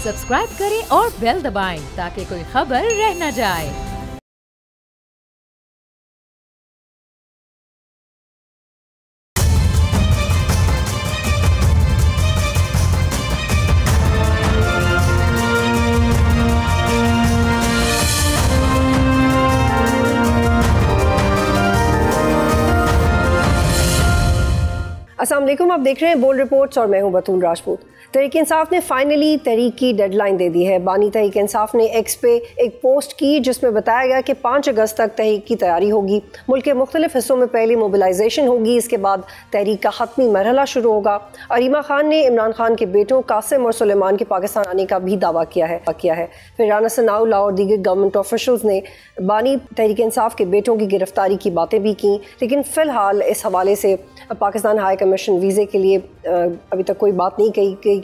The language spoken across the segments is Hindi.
सब्सक्राइब करें और बेल दबाएं ताकि कोई खबर रह न जाए। अस्सलाम वालेकुम, आप देख रहे हैं बोल्ड रिपोर्ट्स और मैं हूं बतूल राजपूत। तहरीक इंसाफ ने फाइनली तहरीक की डेडलाइन दे दी है। बानी तहरीक इंसाफ ने एक्स पे एक पोस्ट की जिसमें बताया गया कि 5 अगस्त तक तहरीक की तैयारी होगी। मुल्क के मुख्तलिफ हिस्सों में पहले मोबिलाइजेशन होगी, इसके बाद तहरीक का हतमी मरहला शुरू होगा। अरीमा खान ने इमरान खान के बेटों कासिम और सुलेमान के पाकिस्तान आने का भी दावा किया है। फिर राना सनाउल्लाह और दीगर गवर्नमेंट ऑफिशल्स ने बानी तहरीक इंसाफ के बेटों की गिरफ्तारी की बातें भी की, लेकिन फ़िलहाल इस हवाले से पाकिस्तान हाई कमीशन वीज़े के लिए अभी तक कोई बात नहीं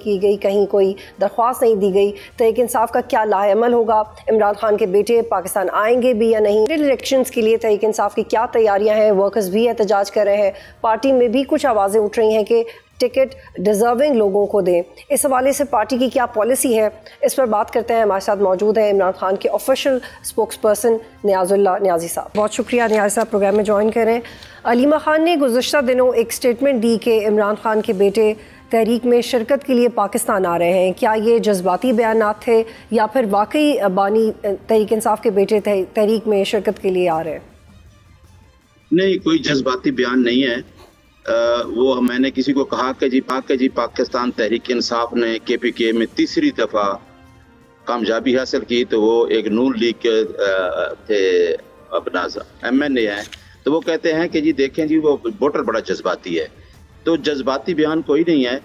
की गई, कहीं कोई दरख्वास्त नहीं दी गई। तहरीक इंसाफ का क्या लाएअमल होगा, इमरान खान के बेटे पाकिस्तान आएंगे भी या नहीं, इलेक्शंस के लिए तहरीक इंसाफ की क्या तैयारियां हैं, वर्कर्स भी एहतजाज कर रहे हैं। पार्टी में भी कुछ आवाज़ें उठ रही हैं कि टिकट डिज़र्विंग लोगों को दें। इस हवाले से पार्टी की क्या पॉलिसी है, इस पर बात करते हैं। हमारे साथ मौजूद है इमरान खान के ऑफिशियल स्पोक्स पर्सन न्याज़ी साहब। बहुत शुक्रिया न्याज़ी साहब प्रोग्राम में ज्वाइन करें। अलीमा खान ने गुज़श्ता दिनों एक स्टेटमेंट दी कि इमरान खान के बेटे तहरीक में शिरकत के लिए पाकिस्तान आ रहे हैं। क्या ये जज्बाती बयानात थे या फिर वाकई बानी तहरीक इंसाफ के बेटे तहरीक में शिरकत के लिए आ रहे हैं? नहीं, कोई जज्बाती बयान नहीं है। वो मैंने किसी को कहा कि जी पाकिस्तान तहरीक इंसाफ ने KPK में तीसरी दफ़ा कामयाबी हासिल की, तो वो एक नून लीग के थे, अपना MNA हैं, तो वो कहते हैं कि जी देखें जी वो वोटर बड़ा जज्बाती है। तो जज्बाती बयान कोई नहीं है,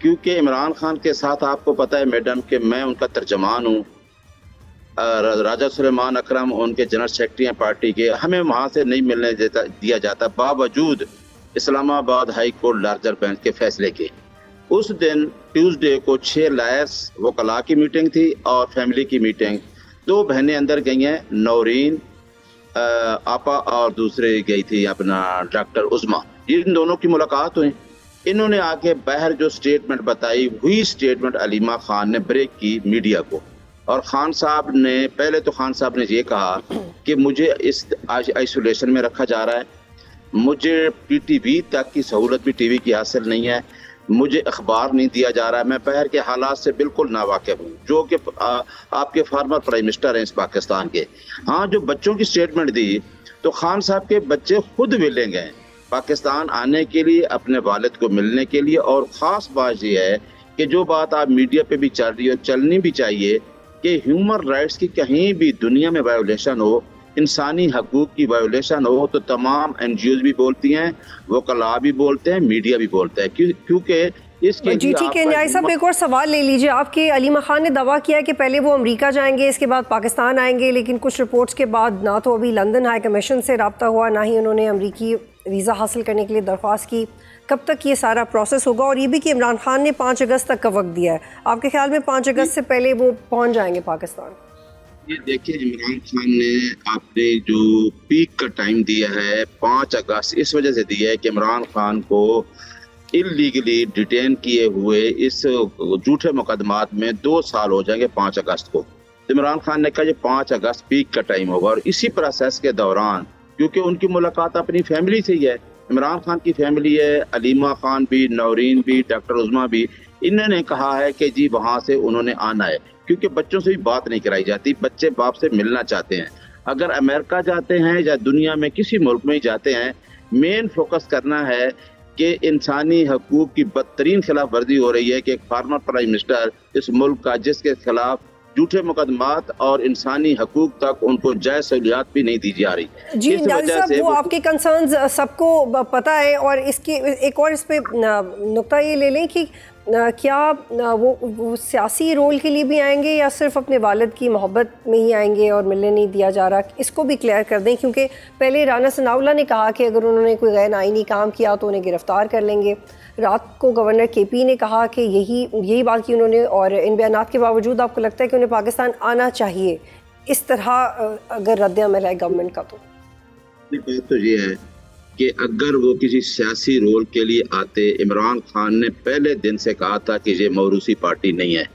क्योंकि इमरान खान के साथ आपको पता है मैडम कि मैं उनका तर्जमान हूँ। राजा सुलेमान अकरम उनके जनरल सेक्रेटरी हैं पार्टी के, हमें वहाँ से नहीं मिलने दिया जाता बावजूद Islamabad high court larger bench के फैसले के। उस दिन ट्यूसडे को 6 लायर्स वकला की मीटिंग थी और फैमिली की मीटिंग। 2 बहनें अंदर गई हैं, नौरीन आपा और दूसरे गई थी अपना डॉक्टर उज़मा। इन दोनों की मुलाकात हुई। इन्होंने आके बाहर जो स्टेटमेंट बताई, वही स्टेटमेंट अलीमा खान ने ब्रेक की मीडिया को। और खान साहब ने ये कहा कि मुझे इस आइसोलेशन में रखा जा रहा है, मुझे PTV तक की सहूलत भी TV की हासिल नहीं है, मुझे अखबार नहीं दिया जा रहा है, मैं बाहर के हालात से बिल्कुल नावाकिफ हूँ, जो कि आपके फार्मर प्राइम मिनिस्टर हैं इस पाकिस्तान के। हाँ, जो बच्चों की स्टेटमेंट दी, तो खान साहब के बच्चे खुद विलिंग हैं पाकिस्तान आने के लिए, अपने वालिद को मिलने के लिए। और ख़ास बात यह है कि जो बात आप मीडिया पे भी चल रही है, चलनी भी चाहिए, कि ह्यूमन राइट्स की कहीं भी दुनिया में वायोलेशन हो, इंसानी हकूक़ की वायोलेशन हो, तो तमाम NGOs भी बोलती हैं, वकला भी बोलते हैं, मीडिया भी बोलता है, क्योंकि इसके जी ठीक है। न्याज़ी साहब एक और सवाल ले लीजिए। आपके अलीमा खान ने दावा किया कि पहले वो अमेरिका जाएंगे, इसके बाद पाकिस्तान आएंगे, लेकिन कुछ रिपोर्ट्स के बाद ना तो अभी लंदन हाई कमीशन से रब्ता हुआ, ना ही उन्होंने अमरीकी वीज़ा हासिल करने के लिए दरख्वास्त की। कब तक ये सारा प्रोसेस होगा? और ये भी कि इमरान खान ने 5 अगस्त तक का वक्त दिया है, आपके ख्याल में 5 अगस्त से पहले वो पहुँच जाएंगे पाकिस्तान? ये देखिए, इमरान खान ने आपने जो पीक का टाइम दिया है 5 अगस्त इस वजह से दिया है कि इमरान खान को इलीगली डिटेन किए हुए इस झूठे मुकदमात में 2 साल हो जाएंगे 5 अगस्त को। तो इमरान खान ने कहा ये 5 अगस्त पीक का टाइम होगा। और इसी प्रोसेस के दौरान, क्योंकि उनकी मुलाकात अपनी फैमिली से ही है, इमरान खान की फैमिली है, अलीमा खान भी, नौरीन भी, डॉक्टर उज़मा भी, इन्होंने कहा है कि जी वहाँ से उन्होंने आना है, क्योंकि बच्चों से भी बात नहीं कराई जाती, बच्चे बाप से मिलना चाहते हैं। अगर अमेरिका जाते हैं या दुनिया में किसी मुल्क में ही जाते हैं, मेन फोकस करना है कि इंसानी हकूक़ की बदतरीन खिलाफ वर्जी हो रही है कि एक फार्मर प्राइम मिनिस्टर इस मुल्क का, जिसके खिलाफ झूठे मुकदमात और इंसानी हकूक़ तक उनको जायज़ सहूलियात भी नहीं दी जा रही। जी न्याज़ी साहब, वो आपके कंसर्न्स सबको पता है। और इसके एक और इस पे नुक्ता ये ले लें कि क्या वो सियासी रोल के लिए भी आएंगे या सिर्फ अपने वालिद की मोहब्बत में ही आएंगे और मिलने नहीं दिया जा रहा, इसको भी क्लियर कर दें। क्योंकि पहले राना सनाउल्लाह ने कहा कि अगर उन्होंने कोई गैर आईनी काम किया तो उन्हें गिरफ्तार कर लेंगे। रात को गवर्नर KP ने कहा कि यही बात की उन्होंने, और इन बयानात के बावजूद आपको लगता है कि उन्हें पाकिस्तान आना चाहिए? इस तरह अगर रद्द-ए-अमल है गवर्नमेंट का, तो ये है कि अगर वो किसी सियासी रोल के लिए आते, इमरान खान ने पहले दिन से कहा था कि ये मौरूसी पार्टी नहीं है।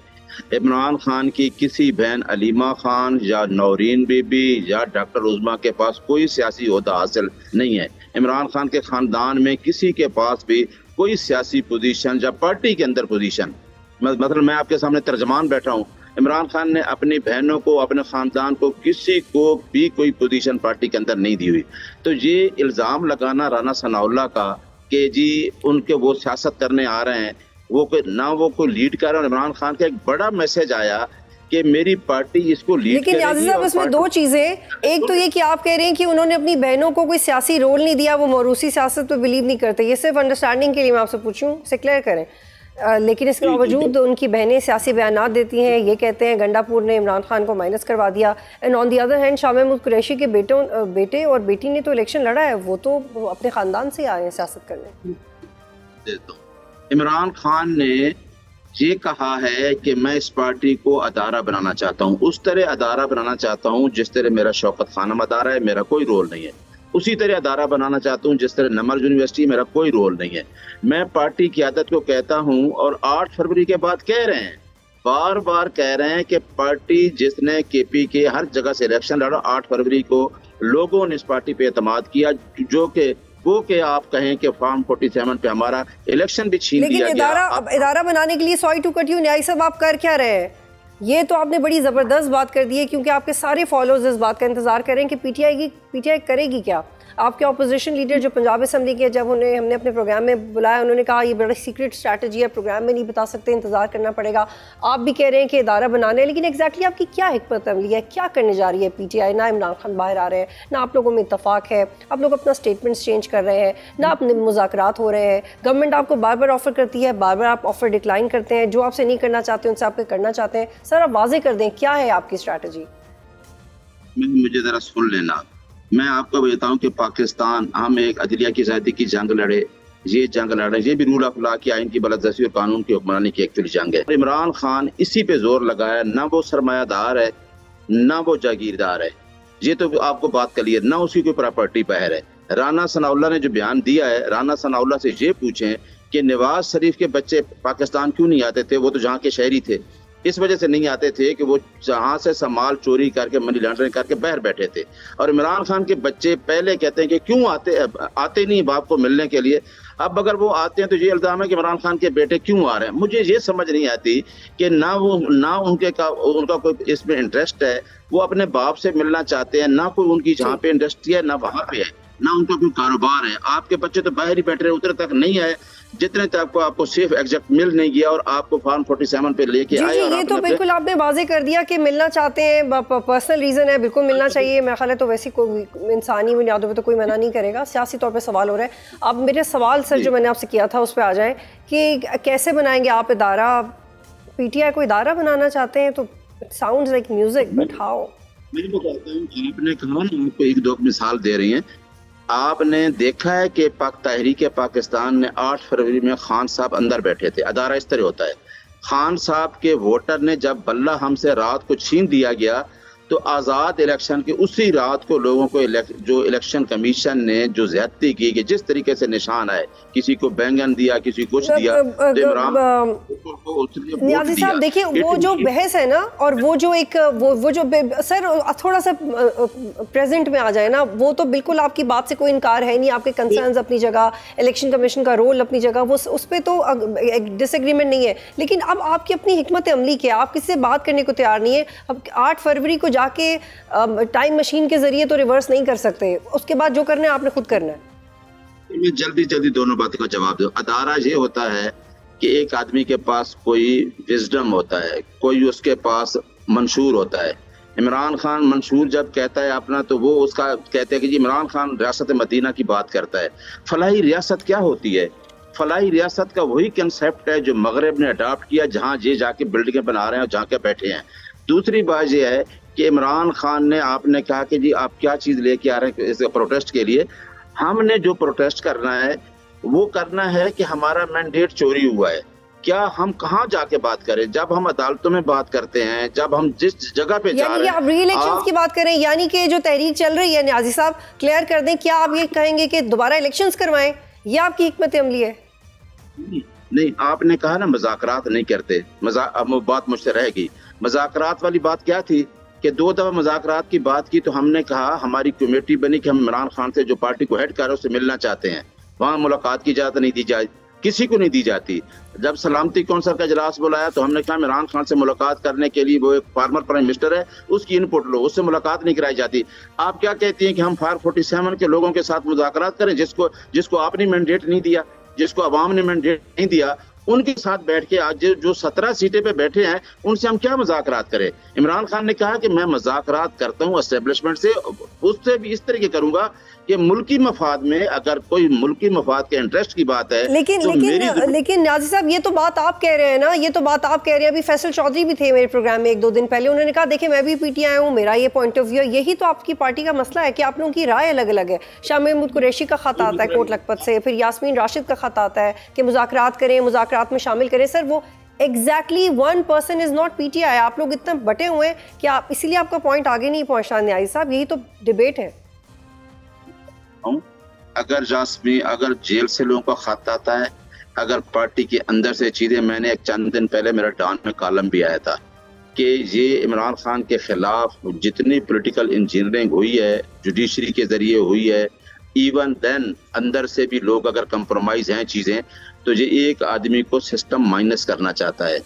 इमरान खान की किसी बहन अलीमा खान या नौरीन बीबी या डॉक्टर उज़मा के पास कोई सियासी ओहदा हासिल नहीं है। इमरान खान के ख़ानदान में किसी के पास भी कोई सियासी पोजीशन या पार्टी के अंदर पोजीशन, मतलब मैं आपके सामने तर्जमान बैठा हूँ, इमरान खान ने अपनी बहनों को, अपने ख़ानदान को, किसी को भी कोई पोजीशन पार्टी के अंदर नहीं दी हुई। तो ये इल्ज़ाम लगाना राना सनाउल्लाह का कि जी उनके वो सियासत करने आ रहे हैं, वो कोई लीड कर रहे हैं। इमरान खान का एक बड़ा मैसेज आया कि मेरी पार्टी इसको लीड लेकिन याज़िद साहब इसमें दो चीज़ें, एक तो ये कि आप कह रहे हैं कि उन्होंने अपनी बहनों को कोई सियासी रोल नहीं दिया, वो मौरूसी सियासत पे बिलीव नहीं करते। ये सिर्फ अंडरस्टैंडिंग के लिए मैं आपसे पूछूं, इसे क्लियर करें। लेकिन इसके बावजूद उनकी बहनें सियासी बयानात देती हैं, ये कहते हैं गंडापुर ने इमरान खान को माइनस करवा दिया। And on the other hand Shah Mahmood Qureshi के बेटे और बेटी ने तो इलेक्शन लड़ा है, वो तो अपने ख़ानदान से आए हैं सियासत करने। इमरान खान ने ये कहा है कि मैं इस पार्टी को अदारा बनाना चाहता हूँ, उस तरह अदारा बनाना चाहता हूँ जिस तरह मेरा शौकत खानम अदारा है, मेरा कोई रोल नहीं है। उसी तरह अदारा बनाना चाहता हूँ जिस तरह नमर यूनिवर्सिटी, मेरा कोई रोल नहीं है। मैं पार्टी की आदत को कहता हूँ और 8 फरवरी के बाद कह रहे हैं, बार बार कह रहे हैं कि पार्टी जिसने केपी के हर जगह से इलेक्शन लड़ा, 8 फरवरी को लोगों ने इस पार्टी पे एतमाद किया, जो कि वो कि आप कहें कि फॉर्म 47 पे हमारा इलेक्शन भी छीन लिया गया। इदारा बनाने के लिए सॉरी टू कट यू न्याय साहब, आप कर क्या रहे हैं? ये तो आपने बड़ी ज़बरदस्त बात कर दी है, क्योंकि आपके सारे फॉलोअर्स इस बात का इंतजार कर रहे हैं कि पीटीआई करेगी क्या। आपके ऑपोजिशन लीडर जो पंजाब असेंबली के, जब उन्हें हमने अपने प्रोग्राम में बुलाया, उन्होंने कहा ये बड़ी सीक्रेट स्ट्रैटेजी है, प्रोग्राम में नहीं बता सकते, इंतजार करना पड़ेगा। आप भी कह रहे हैं कि इदारा बनाने है, लेकिन एग्जैक्टली आपकी क्या हिकमत अमली है, क्या करने जा रही है पीटीआई? ना इमरान खान बाहर आ रहे हैं, ना आप लोगों में इत्तफाक है, आप लोग अपना स्टेटमेंट्स चेंज कर रहे हैं, ना अपने मुज़ाकरात हो रहे हैं। गवर्नमेंट आपको बार बार ऑफर करती है, बार बार आप ऑफर डिक्लाइन करते हैं, जो आपसे नहीं करना चाहते उनसे आपके करना चाहते हैं। सर आप वाजे कर दें, क्या है आपकी स्ट्रैटेजी? मुझे ज़रा सुन लेना, मैं आपको बताऊं कि पाकिस्तान, हम एक अदलिया की ज़्यादती की जंग लड़े, ये जंग लड़े, ये भी रूल ऑफ लॉ की, आइन की बलदस्ती और कानून की हुक्मरानी की एक जंग है। इमरान खान इसी पे जोर लगाया, ना वो सरमायादार है ना वो जागीरदार है, ये तो आपको बात क्लियर, ना उसकी कोई प्रॉपर्टी बाहर है। राना सनाउल्लाह ने जो बयान दिया है, राना सनाउल्लाह से ये पूछें कि नवाज शरीफ के बच्चे पाकिस्तान क्यों नहीं आते थे, वो तो जहाँ के शहरी थे, इस वजह से नहीं आते थे कि वो जहाँ से सामान चोरी करके, मनी लॉन्ड्रिंग करके बाहर बैठे थे। और इमरान खान के बच्चे पहले कहते हैं कि क्यों आते नहीं बाप को मिलने के लिए। अब अगर वो आते हैं तो ये इल्जाम है कि इमरान खान के बेटे क्यों आ रहे हैं। मुझे ये समझ नहीं आती कि ना उनका कोई इसमें इंटरेस्ट है, वो अपने बाप से मिलना चाहते हैं, ना कोई उनकी जहाँ पे इंडस्ट्री है ना वहाँ पे है, ना उनका कोई कारोबार है। आपके बच्चे तो बाहर ही बैठ रहे, उधर तक नहीं आए, जितने तक आपको सेफ एग्जैक्ट मिल नहीं गया और आपको फॉर्म 47 पे लेके आए। ये तो बिल्कुल आपने वाजे कर दिया कि मिलना चाहते हैं, पर्सनल रीजन है, बिल्कुल मिलना चाहिए। मेरा ख्याल है तो वैसी कोई इंसानी बुनियादों पे तो कोई मना नहीं करेगा, सियासी तौर पे सवाल हो रहा है। अब मेरे सवाल सर जो मैंने आपसे किया था उस पर आ जाए कि कैसे बनाएंगे आप इदारा? पीटीआई को इदारा बनाना चाहते हैं तो sounds like music, but how? मैं बताता हूँ, आपने कहा ना, आपको एक दो मिसाल दे रही हैं। आपने देखा है कि तहरीक पाकिस्तान ने 8 फरवरी में खान साहब अंदर बैठे थे, अदारा इस तरह होता है। खान साहब के वोटर ने जब बल्ला हमसे रात को छीन दिया गया तो आज़ाद इलेक्शन के उसी रात को लोगों को जो इलेक्शन कमीशन ने जो ज्यादती की कि जिस तरीके से निशान आए, किसी को बैंगन दिया, किसी कुछ दिया, नियाज़ी साहब देखिए वो जो बहस है ना, और वो जो एक वो जो सर थोड़ा सा प्रेजेंट में आ जाए ना, वो तो बिल्कुल आपकी बात से कोई इनकार है नहीं, आपके कंसर्न्स अपनी जगह, इलेक्शन कमीशन का रोल अपनी जगह, वो उस पर तो डिसएग्रीमेंट नहीं है। लेकिन अब आपकी अपनी हिकमत अमली क्या, आप किसी से बात करने को तैयार नहीं है। अब 8 फरवरी को जाके टाइम मशीन के जरिए तो रिवर्स नहीं कर सकते, उसके बाद जो करना है आपने खुद करना है। मैं जल्दी दोनों बातों का जवाब दूं। अदारा ये होता है कि एक आदमी के पास कोई विजडम होता है, कोई उसके पास मंशूर होता है। इमरान खान मंशूर जब कहता है अपना, तो वो उसका कहते हैं कि जी इमरान खान रियासत मदीना की बात करता है। फलाही रियासत क्या होती है? फलाही रियासत का वही कंसेप्ट है जो मगरब ने अडॉप्ट किया, जहाँ ये जाके बिल्डिंगें बना रहे हैं और जहाँ के बैठे हैं। दूसरी बात यह है कि इमरान खान ने, आपने कहा कि जी आप क्या चीज़ लेके आ रहे हैं इस प्रोटेस्ट के लिए। हमने जो प्रोटेस्ट करना है वो करना है कि हमारा मैंडेट चोरी हुआ है। क्या हम कहाँ जाके बात करें? जब हम अदालतों में बात करते हैं, जब हम जिस जगह पे जा रहे हैं, आप री-इलेक्शंस की बात करें, यानी कि जो तहरीक चल रही है, नियाज़ी साहब क्लियर कर दें, क्या आप ये कहेंगे कि दोबारा इलेक्शंस करवाएं? ये आपकी हिकमत अमली है? नहीं, आपने कहा ना मुज़ाकरात नहीं करते, अब वो बात मुझसे रहेगी। मुज़ाकरात वाली बात क्या थी कि 2 दफ़ा मुज़ाकरात की बात की तो हमने कहा, हमारी कमेटी बनी कि हम इमरान खान से जो पार्टी को हेड कर रहे हैं उससे मिलना चाहते हैं, वहाँ मुलाकात की इजाज़त नहीं दी जाए, किसी को नहीं दी जाती। जब सलामती कौंसिल का इजलास बुलाया तो हमने कहा इमरान खान से मुलाकात करने के लिए, वो एक फॉर्मर प्राइम मिनिस्टर है, उसकी इनपुट लो, उससे मुलाकात नहीं कराई जाती। आप क्या कहती हैं कि हम 447 के लोगों के साथ मुज़ाकरात करें, जिसको आपने मैंडेट नहीं दिया, जिसको अवाम ने मैंडेट नहीं दिया, उनके साथ बैठ के आज जो 17 सीटें पे बैठे हैं उनसे हम क्या मुज़ाकरात करें। इमरान खान ने कहा कि मैं मुज़ाकरात करता हूं एस्टेब्लिशमेंट से, उससे भी इस तरीके करूंगा कि मुल्की मफाद में, अगर कोई मुल्की मफाद के इंटरेस्ट की बात है। लेकिन नाज़िर साहब, ये तो बात आप कह रहे हैं ना, ये तो बात आप कह रहे हैं। अभी फैसल चौधरी भी थे मेरे प्रोग्राम में 1-2 दिन पहले, उन्होंने कहा देखिए मैं भी पीटीआई हूँ, मेरा ये पॉइंट ऑफ व्यू है। यही तो आपकी पार्टी का मसला है कि आप लोगों की राय अलग अलग है। शाह महमूद कुरैशी का खत आता है कोट लखपत से, फिर यास्मीन राशिद का खत आता है कि मुज़ाकरात करें, मुज़ाकरात में शामिल करें। सर वो exactly 1 person is not PTI. आप लोग इतना बटे हुए हैं कि आप, इसीलिए आपका पॉइंट आगे नहीं पहुंचता। न्याजी साहब, यही तो डिबेट है। अगर जेल से लोगों का खत आता है, अगर पार्टी के अंदर से चीजें, मैंने एक चंद दिन पहले मेरा डॉन में कॉलम भी आया था कि ये इमरान खान के खिलाफ जितनी पॉलिटिकल इंजीनियरिंग हुई है, जुडिशरी के जरिए हुई है, इवन देन अंदर से भी लोग अगर कंप्रोमाइज हैं चीजें, तो ये एक आदमी को सिस्टम माइनस करना चाहता है।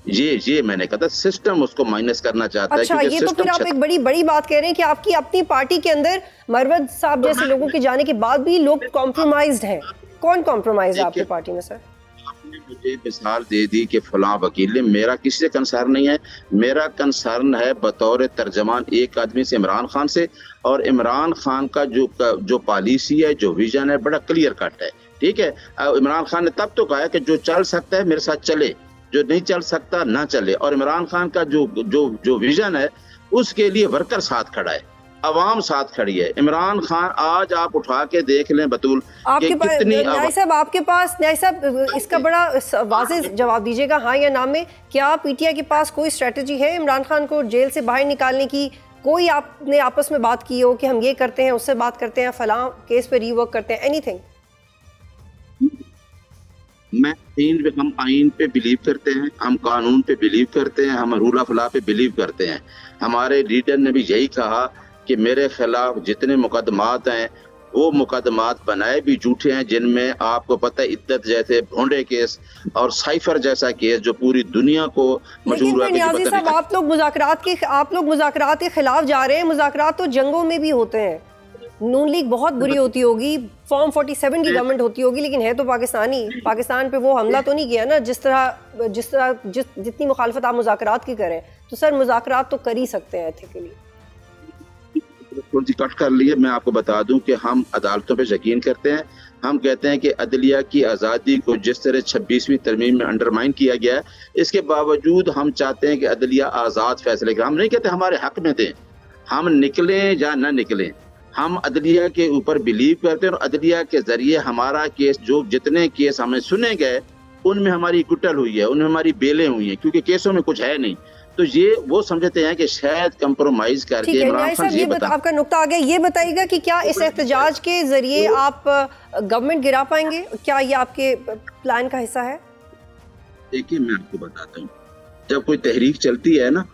ये मैंने कहा था, सिस्टम उसको माइनस करना चाहता है। अच्छा, ये तो फिर आप एक बड़ी बात कह रहे हैं कि आपकी अपनी पार्टी के अंदर मरवत साहब जैसे लोगों के जाने के बाद भी लोग कॉम्प्रोमाइज्ड हैं। कौन कॉम्प्रोमाइज है आपकी पार्टी में? सर आपने मुझे मिसाल दे दी कि फलां वकील, मेरा किसी से कंसर्न नहीं है। मेरा कंसर्न है बतौर तर्जमान एक आदमी से, इमरान खान से। और इमरान खान का जो पॉलिसी है, जो विजन है, बड़ा क्लियर कट है। ठीक है, इमरान खान ने तब तो कहा कि जो चल सकता है मेरे साथ चले, जो नहीं चल सकता ना चले। और इमरान खान का जो विजन है उसके लिए वर्कर साथ खड़ा है, अवाम साथ खड़ी है। इमरान खान आज आप उठा के देख लें बतूल, आपके पास न्याय साहब, आपके पास न्याय साहब इसका बड़ा वाज़ेह जवाब दीजिएगा, हाँ या ना में। क्या पीटीआई के पास कोई स्ट्रेटजी है इमरान खान को जेल से बाहर निकालने की? कोई आपने आपस में बात की हो कि हम ये करते हैं, उससे बात करते हैं, फलां केस पे रीवर्क करते हैं, एनीथिंग? हम आइन पे बिलीव करते हैं, हम कानून पे बिलीव करते हैं, हम रूल ऑफ लॉ पे बिलीव करते हैं। हमारे लीडर ने भी यही कहा कि मेरे खिलाफ जितने मुकदमात हैं वो मुकदमात बनाए भी झूठे हैं, जिनमें आपको पता है इद्दत जैसे भोंडे केस और साइफर जैसा केस जो पूरी दुनिया को मशहूर है। न्याज़ी साहब, आप लोग मुज़ाकरात के खिलाफ जा रहे हैं। मुज़ाकरात तो जंगों में भी होते हैं। नून लीग बहुत बुरी होती होगी, फॉर्म 47 की गवर्नमेंट होती होगी, लेकिन है तो पाकिस्तान पे वो हमला तो नहीं किया ना जितनी मुखालफत आप मुज़ाकरात की करें। तो सर मुज़ाकरात तो कर ही सकते हैं एथिकली। कट कर लिए। मैं आपको बता दूं कि हम अदालतों पे यकीन करते हैं। हम कहते हैं कि अदलिया की आज़ादी को जिस तरह 26वीं तरमीम में अंडरमाइन किया गया है, इसके बावजूद हम चाहते हैं कि अदलिया आज़ाद फैसले करें। हम नहीं कहते हमारे हक में दें, हम निकलें या ना निकलें, हम अदलिया के ऊपर बिलीव करते हैं। और अदलिया के जरिए हमारा केस, जो जितने केस हमें सुने गए उनमें हमारी कुटल हुई है, उनमें हमारी बेलें हुई हैं, क्योंकि केसों में कुछ है नहीं। तो ये वो समझते हैं कि शायद कंप्रोमाइज करके इमरान खान ये बता, आपका नुक्ता आ गया। ये बताइएगा कि क्या इस एहतजाज के जरिए आप गवर्नमेंट गिरा पाएंगे? क्या ये आपके प्लान का हिस्सा है? देखिए, मैं आपको बताता हूँ, जब कोई तहरीक चलती है ना,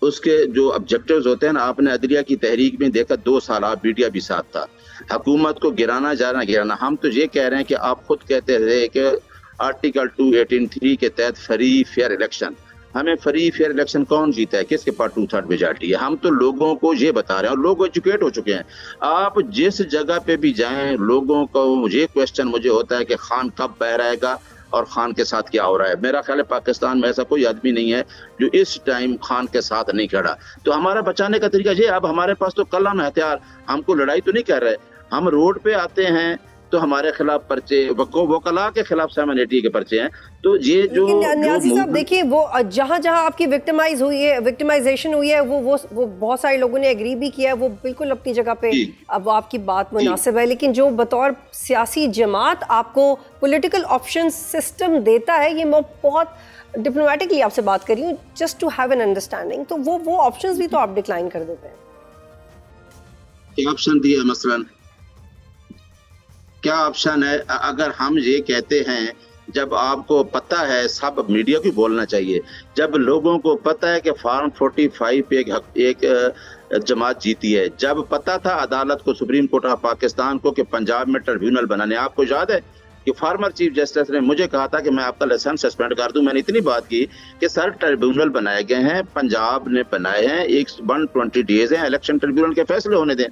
उसके जो ऑब्जेक्टिव्स होते हैं ना, आपने अदलिया की तहरीक में देखा 2 साल आप मीडिया भी साथ था, हुकूमत को गिराना गिराना। हम तो ये कह रहे हैं कि आप खुद कहते थे कि आर्टिकल 218(3) के तहत फ्री फेयर इलेक्शन, हमें फ्री फेयर इलेक्शन कौन जीता है, किसके पास 2/3 मेजॉरिटी है? हम तो लोगों को ये बता रहे हैं, और लोग एजुकेट हो चुके हैं। आप जिस जगह पे भी जाएं, लोगों को ये क्वेश्चन मुझे होता है कि खान कब बाहर आएगा और खान के साथ क्या हो रहा है। मेरा ख्याल है पाकिस्तान में ऐसा कोई आदमी नहीं है जो इस टाइम खान के साथ नहीं खड़ा। तो हमारा बचाने का तरीका ये, अब हमारे पास तो कलम हथियार, हमको लड़ाई तो नहीं कर रहे। हम रोड पे आते हैं तो हमारे खिलाफ पर्चे, वकला के खिलाफ 780 के पर्चे हैं। तो ये जो न्याज़ी साहब देखिए, वो जहाँ आपकी विक्टिमाइजेशन हुई है, वो बहुत सारे लोगों ने एग्री भी किया है, वो बिल्कुल अपनी जगह पे, अब वो आपकी बात मुनासिब है। लेकिन जो बतौर सियासी जमात आपको पॉलिटिकल ऑप्शन सिस्टम देता है, ये मैं बहुत डिप्लोमेटिकली आपसे बात कर रही हूँ, just to have an understanding, तो वो ऑप्शंस भी तो आप डिक्लाइन कर देते हैं। क्या ऑप्शन दिया मसलन? क्या ऑप्शन है? अगर हम ये कहते हैं जब आपको पता है, सब मीडिया को बोलना चाहिए, जब लोगों को पता है कि फार्म 45 पे एक जमात जीती है, जब पता था अदालत को, सुप्रीम कोर्ट ऑफ पाकिस्तान को, कि पंजाब में ट्रिब्यूनल बनाने, आपको याद है कि फार्मर चीफ जस्टिस ने मुझे कहा था कि मैं आपका लाइसेंस सस्पेंड कर दूं। मैंने इतनी बात की कि सर ट्रिब्यूनल बनाए गए हैं, पंजाब ने बनाए हैं, 120 डेज हैं, इलेक्शन ट्रिब्यूनल के फैसले होने दें।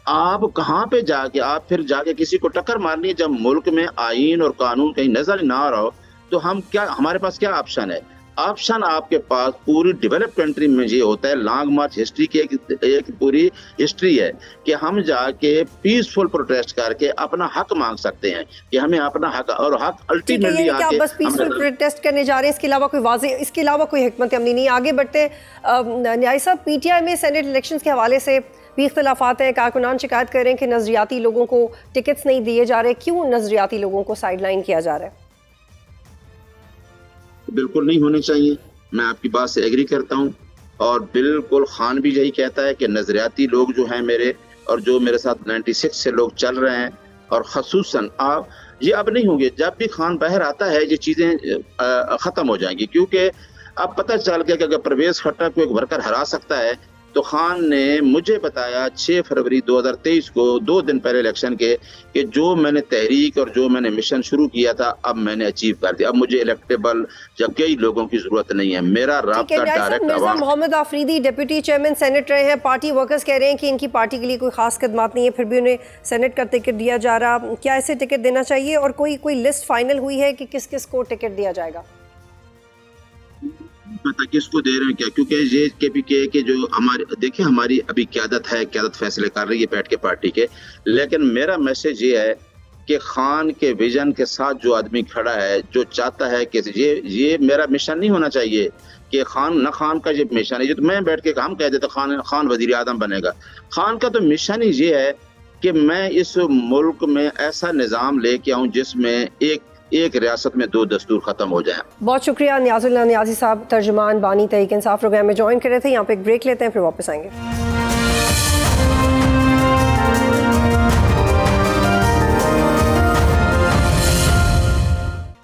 आप कहाँ पे जाके, आप फिर जाके किसी को टक्कर मारनी है जब मुल्क में आईन और कानून कहीं नजर ना आ रहा हो, तो हम क्या, हमारे पास क्या ऑप्शन है? ऑप्शन आपके पास पूरी डेवलप कंट्री में ये होता है, लॉन्ग मार्च हिस्ट्री की एक पूरी हिस्ट्री है कि हम जाके पीसफुल प्रोटेस्ट करके अपना हक मांग सकते हैं कि हमें अपना हक, और हक अल्टीमेटली आप बस पीसफुल प्रोटेस्ट करने जा रहे हैं, इसके अलावा कोई वाज़ेह, इसके अलावा कोई हिकमत अमली नहीं। आगे बढ़ते हैं। न्याय साहब, पीटीआई में सेनेट इलेक्शंस के हवाले से भी इख्तलाफात हैं। कारकुनान शिकायत कर रहे हैं कि नजरियाती लोगों को टिकट्स नहीं दिए जा रहे। क्यों नजरियाती लोगों को साइडलाइन किया जा रहा है? बिल्कुल नहीं होने चाहिए, मैं आपकी बात से एग्री करता हूं, और बिल्कुल खान भी यही कहता है कि नजरियाती लोग जो हैं मेरे, और जो मेरे साथ 96 से लोग चल रहे हैं, और खसूसन आप ये अब नहीं होंगे, जब भी खान बाहर आता है ये चीजें खत्म हो जाएंगी, क्योंकि अब पता चल गया कि अगर परवेज खट्टर को एक वर्कर हरा सकता है, तो खान ने मुझे बताया 6 फरवरी 2023 को, 2 दिन पहले इलेक्शन के, कि जो मैंने तहरीक और जो मैंने मिशन शुरू किया था अब मैंने अचीव कर दिया, अब मुझे इलेक्टेबल जब कई लोगों की जरूरत नहीं है, मेरा राब्ता डायरेक्ट आवाम। Mohammad Afridi deputy chairman senate रहे हैं, पार्टी वर्कर्स कह रहे हैं कि इनकी पार्टी के लिए कोई खास खदमात नहीं है, फिर भी उन्हें सेनेट का टिकट दिया जा रहा, क्या ऐसे टिकट देना चाहिए? और कोई लिस्ट फाइनल हुई है कि किस किस को टिकट दिया जाएगा? पता किसको दे रहे हैं क्या, क्योंकि ये केपीके के जो हमारे, देखिए हमारी अभी क्यादत है, क्यादत फैसले कर रही है बैठ के पार्टी के, लेकिन मेरा मैसेज ये है कि खान के विजन के साथ जो आदमी खड़ा है, जो चाहता है कि ये मेरा मिशन नहीं होना चाहिए कि खान का ये मिशन है, ये तो मैं बैठ के हम कह देते खान वजीर आजम बनेगा। खान का तो मिशन ही ये है कि मैं इस मुल्क में ऐसा निज़ाम लेके आऊँ जिसमें एक रियासत में 2 दस्तूर खत्म हो जाए। बहुत शुक्रिया नियाजुल्लाह नियाज़ी साहब, तर्जुमान बानी तहरीक इंसाफ प्रोग्राम में ज्वाइन कर रहे थे। यहाँ पे एक ब्रेक लेते हैं, फिर वापस आएंगे।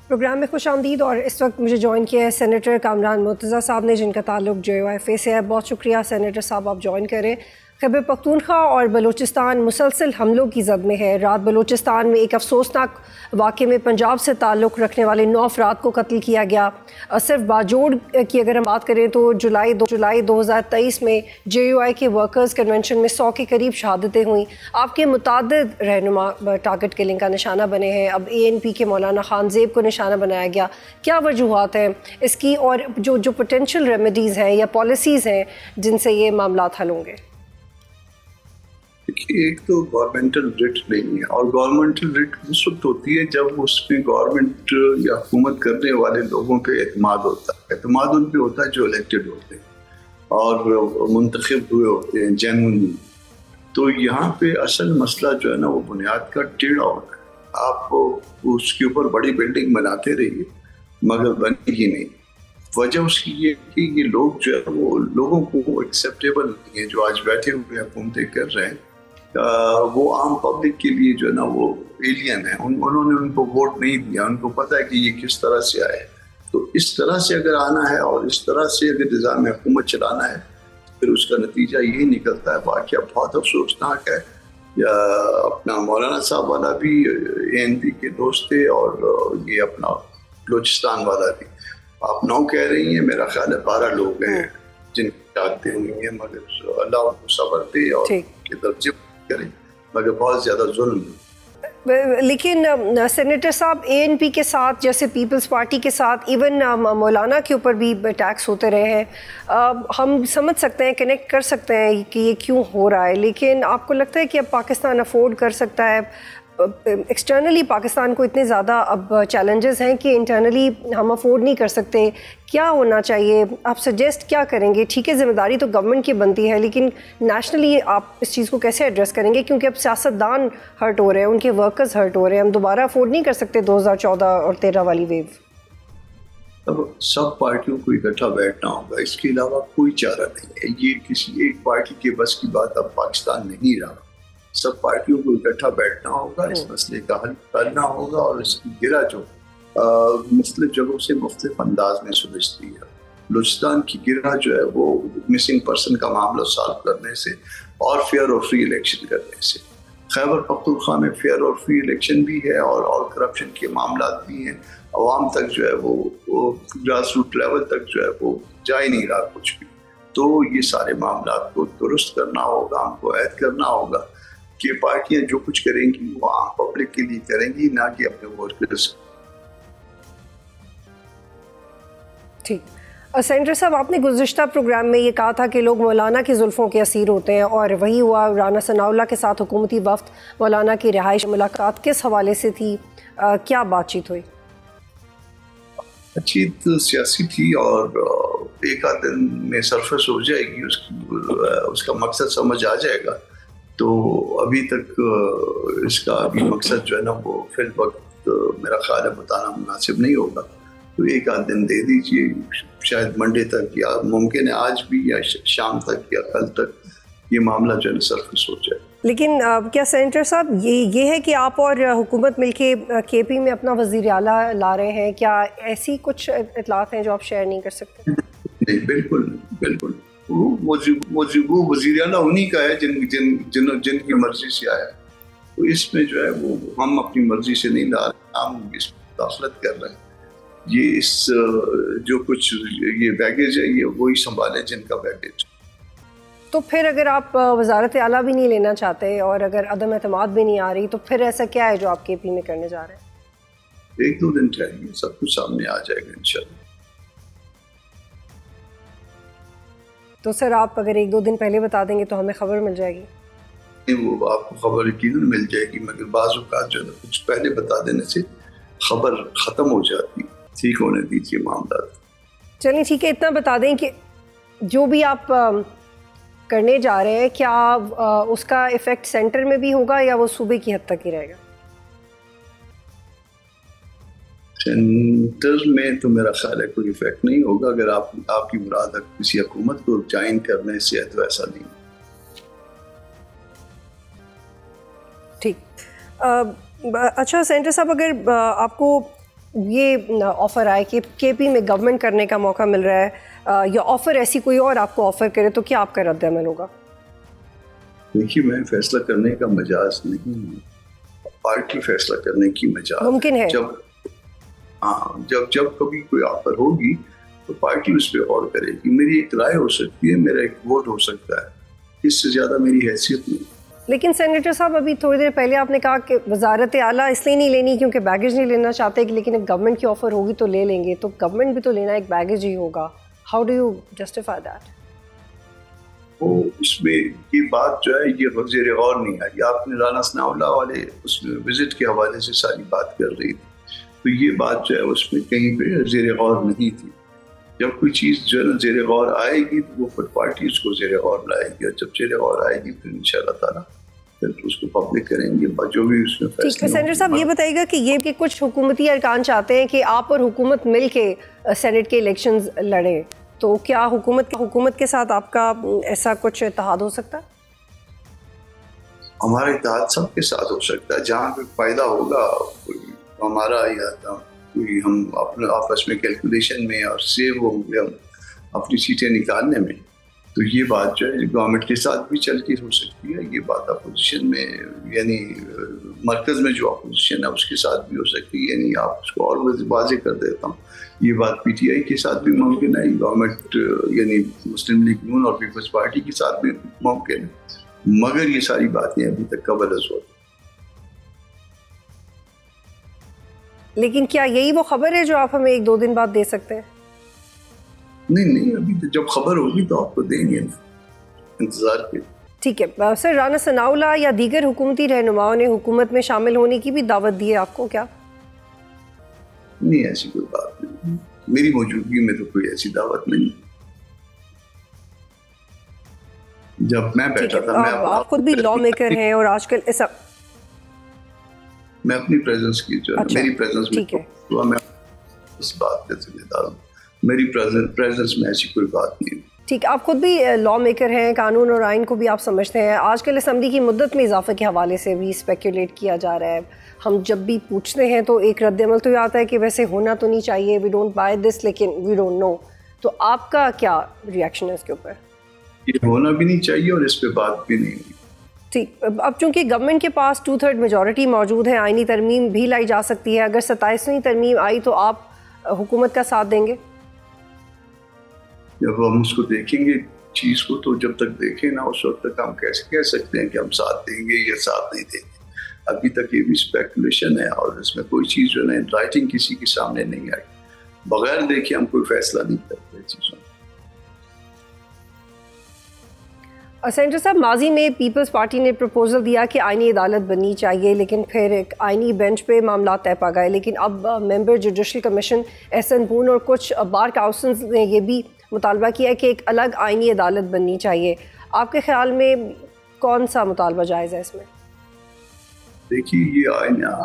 प्रोग्राम में खुश आमदीद, और इस वक्त मुझे ज्वाइन किया है सेनेटर कामरान मुर्तज़ा साहब ने, जिनका ताल्लुक JOIF से है। बहुत शुक्रिया सेनेटर साहब, आप ज्वाइन करें। खैबर पख्तूनख्वा और बलूचिस्तान मुसलसल हमलों की जद में है। रात बलूचिस्तान में एक अफसोसनाक वाक़े में पंजाब से ताल्लुक़ रखने वाले 9 अफराद को कत्ल किया गया। सिर्फ बाजोड़ की अगर हम बात करें तो जुलाई 2023 में JOI के वर्कर्स कन्वेंशन में 100 के करीब शहादतें हुई। आपके मुताद्दिद रहनुमा टारगेट किलिंग का निशाना बने हैं। अब ANP के मौलाना खान ज़ेब को निशाना बनाया गया। क्या वजूहात हैं इसकी, और जो पोटेंशियल रेमेडीज़ हैं या पॉलिसीज़ हैं जिनसे ये मामला हल होंगे? एक तो गवर्नमेंटल रिट नहीं है, और गवर्नमेंटल रिट उस वक्त होती है जब उसमें गवर्नमेंट या हुकूमत करने वाले लोगों पे एतमाद होता है। एतमाद उन पे होता है जो इलेक्टेड होते हैं और मुंतखब हुए होते हैं जेन्युइनली। तो यहाँ पे असल मसला जो है ना वो बुनियाद का टेढ़ा होता है। आप उसके ऊपर बड़ी बिल्डिंग बनाते रहिए मगर बनेगी नहीं। वजह उसकी ये कि ये लोग जो है वो लोगों को एक्सेप्टेबल नहीं है, जो आज बैठे हुए हुकूमतें कर रहे हैं। वो आम पब्लिक के लिए जो है ना वो एलियन है। उन्होंने उनको वोट नहीं दिया, उनको पता है कि ये किस तरह से आए। तो इस तरह से अगर आना है और इस तरह से अगर निज़ाम हुकूमत चलाना है फिर उसका नतीजा यही निकलता है। वाक़या बहुत अफसोसनाक है। अपना मौलाना साहब वाला भी ANP के दोस्त थे और ये अपना बलूचिस्तान वाला भी। आप 9 कह रही हैं, मेरा ख्याल है 12 लोग हैं जिनकी शहादतें हुई हैं, मगर अल्लाह उनको सब्र दे और दर्जे करें, मगर बहुत ज़्यादा जुल्म। लेकिन सेनेटर साहब ANP के साथ जैसे पीपल्स पार्टी के साथ इवन मौलाना के ऊपर भी टैक्स होते रहे हैं। हम समझ सकते हैं, कनेक्ट कर सकते हैं कि ये क्यों हो रहा है, लेकिन आपको लगता है कि अब पाकिस्तान अफोर्ड कर सकता है? एक्सटर्नली पाकिस्तान को इतने ज़्यादा अब चैलेंजेस हैं कि इंटरनली हम अफोर्ड नहीं कर सकते। क्या होना चाहिए, आप सजेस्ट क्या करेंगे? ठीक है, जिम्मेदारी तो गवर्नमेंट की बनती है, लेकिन नेशनली आप इस चीज़ को कैसे एड्रेस करेंगे? क्योंकि अब सियासतदान हर्ट हो रहे हैं, उनके वर्कर्स हर्ट हो रहे हैं। हम दोबारा अफोर्ड नहीं कर सकते 2014 और 13 वाली वेव। अब सब पार्टियों को इकट्ठा बैठना होगा, इसके अलावा कोई चारा नहीं है। ये किसी एक पार्टी के बस की बात अब पाकिस्तान नहीं रहा। सब पार्टियों को इकट्ठा बैठना होगा, इस मसले का हल करना होगा और इसकी गिरा जो मुख्तलिफ जगहों से मुख्तलिफ अंदाज में सुलझती है। बलूचिस्तान की गिरह जो है वो मिसिंग पर्सन का मामला सॉल्व करने से और फेयर और फ्री इलेक्शन करने से, खैबर पख्तूनख्वा में फेयर और फ्री इलेक्शन भी है और करप्शन के मामला भी हैं। अवाम तक जो है वो ग्रास रूट लेवल तक जो है वो जा ही नहीं रहा कुछ भी। तो ये सारे मामला को दुरुस्त करना होगा, हमको ऐड करना होगा कि पार्टियां जो कुछ करेंगी वो आम पब्लिक के लिए करेंगी, ना कि अपने वर्कर्स। ठीक। सेंटर साहब, आपने गुज़िश्ता प्रोग्राम में ये कहा था कि लोग मौलाना की जुल्फ़ों के असीर होते हैं, और वही हुआ राना सनाउल्लाह के साथ हुकूमती वफ्द मौलाना की रिहाइश मुलाकात किस हवाले से थी, क्या बातचीत हुई? बातचीत सियासी थी और एक आध दिन में सरफेस हो जाएगी, उसका मकसद समझ आ जाएगा। तो अभी तक इसका अभी मकसद जो है ना वो फिल वक्त मेरा ख्याल है बताना मुनासिब नहीं होगा। तो एक आध दिन दे दीजिए, शायद मंडे तक, या मुमकिन है आज भी या शाम तक या कल तक ये मामला जो है सरफेस हो जाए। लेकिन क्या सेंटर साहब ये है कि आप और हुकूमत मिलके केपी में अपना वज़ीर आला ला रहे हैं, क्या ऐसी कुछ इतलात हैं जो आप शेयर नहीं कर सकते? नहीं, बिल्कुल बिल्कुल। वो वज़ीर आला उन्हीं का है जिनकी मर्जी से आया। तो इसमें जो है वो हम अपनी मर्जी से नहीं ला रहे, हम इसमें दाखिलत कर रहे हैं। ये इस जो कुछ ये बैगेज है ये वही संभाले जिनका बैगेज। तो फिर अगर आप वज़ारत आला भी नहीं लेना चाहते और अगर अदम एतमाद भी नहीं आ रही, तो फिर ऐसा क्या है जो आप केपी में करने जा रहे हैं? एक दो दिन चाहिए, सब कुछ सामने आ जाएगा इंशाल्लाह। तो सर आप अगर एक दो दिन पहले बता देंगे तो हमें खबर मिल जाएगी। वो आपको खबर यकीनन मिल जाएगी, मगर बाज़ औक़ात जो है कुछ पहले बता देने से खबर ख़त्म हो जाती है। ठीक होने दीजिए मामला। चलिए ठीक है, इतना बता दें कि जो भी आप करने जा रहे हैं, क्या उसका इफेक्ट सेंटर में भी होगा या वो सूबे की हद तक ही रहेगा? सेंटर में तो मेरा ख्याल है कोई इफेक्ट नहीं होगा। अगर आपकी मुराद किसी हुकूमत को ज्वाइन करने से है तो ऐसा नहीं। ठीक। अच्छा सेंटर साहब, अगर आपको ये ऑफ़र आए कि केपी में गवर्नमेंट करने का मौका मिल रहा है, या ऑफ़र ऐसी कोई और आपको ऑफ़र करे, तो क्या आपका रद्द अमल होगा? देखिए, मैं फैसला करने का मजाज नहीं, पार्टी फैसला करने की मजाज मुमकिन है। जब कभी कोई ऑफर होगी तो पार्टी उस पर गौर करेगी। मेरी एक राय हो सकती है, मेरा एक वोट हो सकता है, इससे ज़्यादा मेरी हैसियत नहीं। लेकिन सेनेटर साहब, अभी थोड़ी देर पहले आपने कहा कि वजारत आला इसलिए नहीं लेनी क्योंकि बैगेज नहीं लेना चाहते, लेकिन एक गवर्नमेंट की ऑफ़र होगी तो ले लेंगे। तो गवर्नमेंट भी तो लेना एक बैगेज ही होगा। How do you justify that? वो उसमें ये बात जो है ये ज़ेर गौर नहीं आई। आपने राना सनाउल्लाह वाले उसमें विजिट के हवाले से सारी बात कर रही थी, तो ये बात जो है उसमें कहीं पे ज़ेर गौर नहीं थी। जब कोई चीज़ जो है ना ज़ेर गौर आएगी तो वो फिर पार्टी उसको ज़ेर गौर लाएगी, और जब ज़ेर गौर आएगी फिर इंशाअल्लाह ताला फिर उसको पब्लिक करेंगे जो भी उसमें फैसले। ठीक है सेनेटर साहब, ये बताइएगा कि ये कि कुछ हुकूमती अरकान चाहते हैं कि आप और हुकूमत मिल के सेनेट के इलेक्शंस लड़ें, तो क्या हुकूमत के साथ आपका ऐसा कुछ इत्तेहाद हो सकता है? हमारा इत्तेहाद सबके साथ हो सकता है, जहाँ पे फ़ायदा होगा हमारा या कोई हम अपने आपस में कैलकुलेशन में और सेव होंगे हम अपनी सीटें निकालने में। तो ये बात जो है गवर्नमेंट के साथ भी चल के हो सकती है, ये बात अपोजिशन में यानी मरकज़ में जो अपोजिशन है उसके साथ भी हो सकती है। यानी आप उसको और वाज़ेह कर देता हूँ, ये बात पीटीआई के साथ भी मुमकिन है, गवर्नमेंट यानी मुस्लिम लीग नून और पीपल्स पार्टी के साथ भी मुमकिन है, मगर ये सारी बातें अभी तक कबल अज़। लेकिन क्या यही वो खबर है जो आप हमें एक दो दिन बाद दे सकते हैं? नहीं, अभी तो जब खबर होगी तो आपको देंगे ना, इंतजार के। ठीक है सर, राना सनाउल्लाह या दीगर हुकूमती रहनुमाओं ने हुकूमत में शामिल होने की भी दावत दी है आपको क्या? नहीं, ऐसी कोई बात नहीं, मेरी मौजूदगी में तो कोई ऐसी दावत नहीं। जब मैं बैठा था, आप खुद भी लॉ मेकर हैं और आजकल ऐसा मैं अपनी प्रेजेंस की जो अच्छा, मेरी प्रेजेंस में तो मैं उस बात का जिम्मेदार हूँ। मेरी प्रेजेंस में ऐसी कोई बात नहीं। ठीक, आप खुद भी लॉ मेकर हैं, कानून और आइन को भी आप समझते हैं। आजकल असम्बली की मुद्दत में इजाफे के हवाले से भी स्पेकुलेट किया जा रहा है। हम जब भी पूछते हैं तो एक रद्दमल तो ये आता है कि वैसे होना तो नहीं चाहिए, वी डोंट बाय दिस, लेकिन वी डोंट नो। तो आपका क्या रिएक्शन है इसके ऊपर? ये होना भी नहीं चाहिए और इस पे बात भी नहीं हुई। ठीक, अब चूंकि गवर्नमेंट के पास 2/3 मेजॉरिटी मौजूद है, आइनी तरमीम भी लाई जा सकती है। अगर 27वीं तरमीम आई तो आप हुकूमत का साथ देंगे? जब हम उसको देखेंगे चीज को, तो जब तक देखें ना उस वक्त तक हम कैसे कह सकते हैं कि हम साथ देंगे या साथ नहीं देंगे। अभी तक ये भी स्पेकुलेशन है और इसमें कोई चीज जो है राइटिंग किसी के सामने नहीं आई। बगैर देखे हम कोई फैसला नहीं करते चीजों। सेंटर साहब, माजी में पीपल्स पार्टी ने प्रपोजल दिया कि आईनी अदालत बननी चाहिए, लेकिन फिर एक आईनी बेंच पे मामला तय पा गए। लेकिन अब मेंबर जुडिशल कमीशन एहसन बून और कुछ बार काउंसिल्स ने ये भी मुतालबा किया है कि एक अलग आईनी अदालत बननी चाहिए। आपके ख्याल में कौन सा मुतालबा जायज़ है इसमें? देखिए, ये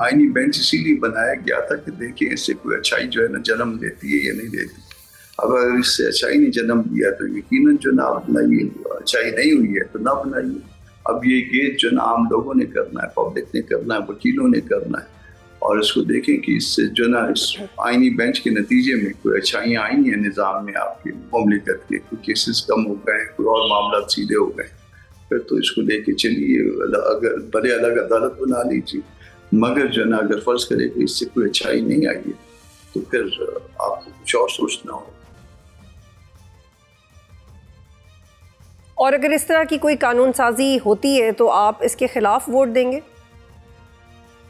आईनी बेंच इसीलिए बनाया गया था कि देखिए इससे कोई अच्छाई जो है ना जन्म लेती है या नहीं लेती। अब अगर इससे अच्छाई नहीं जन्म दिया तो यकीनन जो ना बनाइए, अच्छाई नहीं हुई है तो ना बनाइए। अब ये केस जो ना आम लोगों ने करना है, पब्लिक ने करना है, वकीलों ने करना है, और इसको देखें कि इससे जो ना इस आईनी बेंच के नतीजे में कोई अच्छाइयाँ आई हैं निज़ाम में, आपके ममलिकत के कोई केसेस कम हो गए, कोई और मामला सीधे हो गए, फिर तो इसको लेके चलिए, अगर बड़े अलग अदालत बना लीजिए। मगर जो ना अगर फर्ज करे कि इससे कोई अच्छाई नहीं आई है तो फिर आपको कुछ और सोचना होगा। और अगर इस तरह की कोई कानून साजी होती है तो आप इसके खिलाफ वोट देंगे?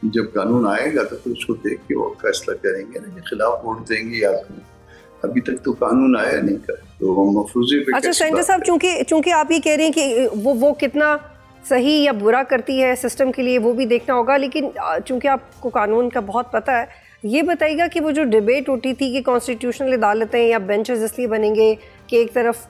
जब कानून आएगा तो फिर उसको देख के वो फैसला करेंगे ना कि खिलाफ वोट देंगे या नहीं। अभी तक तो कानून आया नहीं कर, तो हम मफरूजे पे। अच्छा सेंटर साहब, चूंकि आप ये कह रहे हैं कि वो कितना सही या बुरा करती है सिस्टम के लिए, वो भी देखना होगा, लेकिन चूंकि आपको कानून का बहुत पता है, ये बताइएगा कि वो जो डिबेट उठी थी कि कॉन्स्टिट्यूशनल अदालतें या बेंचेस इसलिए बनेंगे कि एक तरफ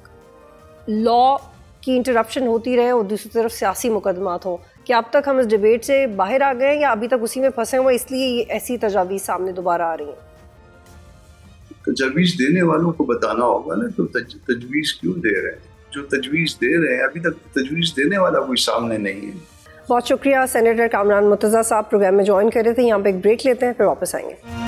लॉ की इंटरप्शन होती रहे और दूसरी तरफ सियासी मुकदमात हो, कि अब तक हम इस डिबेट से बाहर आ गए हैं या अभी तक उसी में फंसे हुए, इसलिए ये ऐसी तजावीज़ सामने दोबारा आ रही हैं? तजवीज़ देने वालों को बताना होगा ना, तो तजवीज़ क्यों दे रहे हैं। जो तजवीज़ दे रहे हैं अभी तक तजवीज़ देने वाला कोई सामने नहीं है। बहुत शुक्रिया सेनेटर कामरान मुर्तज़ा साहब, प्रोग्राम में ज्वाइन कर रहे थे। यहाँ पे एक ब्रेक लेते हैं, फिर वापस आएंगे।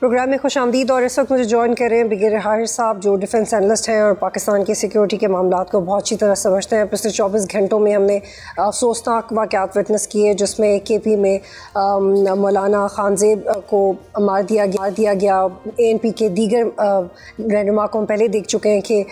प्रोग्राम में खुश आमदीद। और इस वक्त मुझे ज्वाइन कर रहे हैं बिगर हायर साहब, जो डिफेंस एनालिस्ट हैं और पाकिस्तान की सिक्योरिटी के मामलात को बहुत अच्छी तरह समझते हैं। पिछले 24 घंटों में हमने अफसोसनाक वाक़यात विटनेस किए, जिसमें KP में मौलाना खानजेब को मार दिया गया। ANP के दीगर रहनुमा को हम पहले देख चुके हैं कि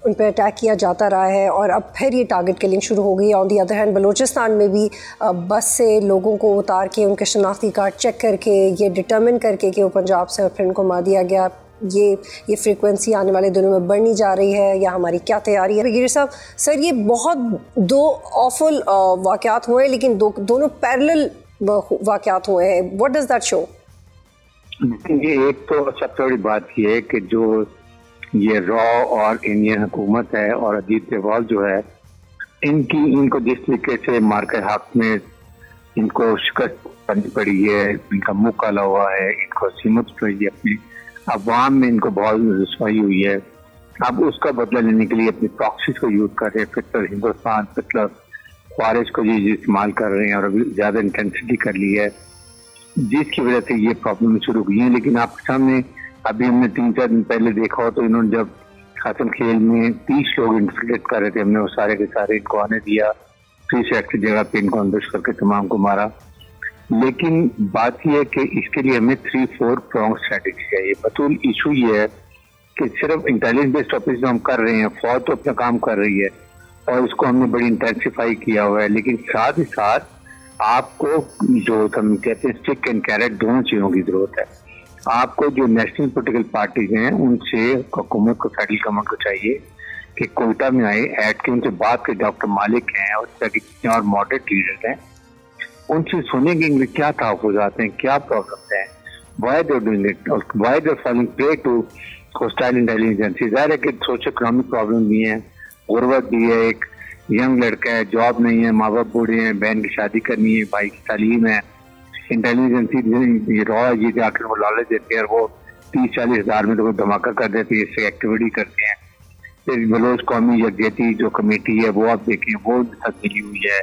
उन पर अटैक किया जाता रहा है, और अब फिर ये टारगेट किलिंग शुरू हो गई है। On the other hand Balochistan में भी बस से लोगों को उतार के उनके शनाख्ती कार्ड चेक करके ये डिटर्मिन करके कि वो पंजाब से और फिर उनको मार दिया गया। ये फ्रीक्वेंसी आने वाले दिनों में बढ़नी जा रही है, या हमारी क्या तैयारी है? गिर साहब, सर ये बहुत दो ऑफुल वाक़यात हुए, लेकिन दोनों पैरेलल वाक़यात हुए हैं। What does that show? ये एक तो सबसे बड़ी बात ये है कि जो ये रॉ और इंडियन हुकूमत है और अजीत डोभाल जो है, इनको जिस तरीके से मार्केट हक में इनको शिकस्त करनी पड़ी है, इनका मुंह काला हुआ है, इनको सीमत हुई है, अपनी अवाम में इनको बहुत रुसवाई हुई है। अब उसका बदला लेने के लिए अपनी प्रॉक्सीज को यूज कर रहे हैं। फिर हिंदुस्तान ख्वारिज को ये इस्तेमाल कर रहे हैं और अभी ज्यादा इंटेंसिटी कर ली है, जिसकी वजह से ये प्रॉब्लम शुरू हुई है। लेकिन आपके सामने अभी हमने 3-4 दिन पहले देखा हो तो इन्होंने जब खातम खेल में 30 लोग इंफिल्ट्रेट कर रहे थे, हमने वो सारे के सारे इनको आने दिया, 3 सेट की जगह पे इनको अंदर करके तमाम को मारा। लेकिन बात यह है कि इसके लिए हमें 3-4 प्रॉन्ग स्ट्रेटेजी चाहिए। बतूल इशू ये है कि सिर्फ इंटेलिजेंस बेस्ड ऑपरेशन हम कर रहे हैं, फौज तो अपना काम कर रही है और इसको हमने बड़ी इंटेंसिफाई किया हुआ है, लेकिन साथ ही साथ आपको जो हम कहते हैं स्टिक एंड कैरेट, दोनों चीजों की जरूरत है। आपको जो नेशनल पॉलिटिकल पार्टीज हैं उनसे हुकूमत को, फेडरल गवर्नमेंट को चाहिए कि कोयटा में आए, ऐड के उनसे बात के, डॉक्टर मालिक हैं और और मॉडरेट लीडर्स हैं, उनसे सुनेंगे इनमें क्या तहफ़्फ़ुज़ात हैं, क्या प्रॉब्लम है, वाई दे डूइंग इट और why they following prey to hostile intelligence. ज़ाहिर है कि सोशो इकोनॉमिक प्रॉब्लम भी है, गुर्बत भी है, एक यंग लड़का है, जॉब नहीं है, माँ बाप बूढ़े हैं, बहन की शादी करनी है, भाई की तालीम है, इंटेलिजेंसी ये रॉ ये जाकर वो नॉलेज देते हैं और वो 30-40 हज़ार में तो वो धमाका कर देते हैं, इससे एक्टिविटी करते हैं। फिर बलोच कौमी यकजहती जो कमेटी है वो आप देखें वो साथ मिली हुई है।